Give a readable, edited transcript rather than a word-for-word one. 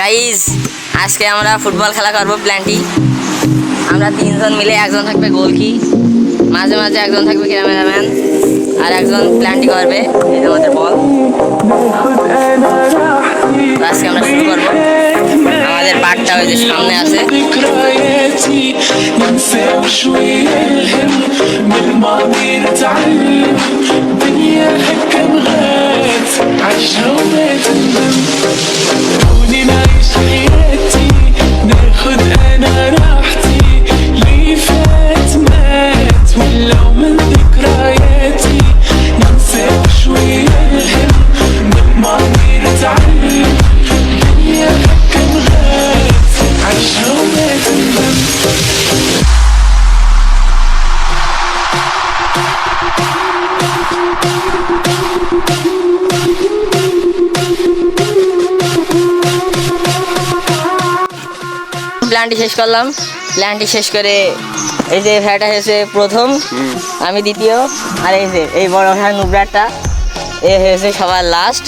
Guys আজকে আমরা football খেলা করবো প্ল্যানটি। আমরা তিনজন মিলে, একজন থাকবে গোলকি, মাঝে মাঝে একজন থাকবে ক্যামেরাম্যান, আর একজন প্ল্যানটি করবে। এই যে আমাদের বল। আজকে আমরা শুরু করবো। আমাদের পার্টটা ওই যে সামনে আছে। প্ল্যানটি শেষ করলাম। প্ল্যানটি শেষ করে এই যে ভাইটা হয়েছে প্রথম, আমি দ্বিতীয়, আর এই যে এই বড় ভাই নুবরাটা এ হয়েছে সবার লাস্ট।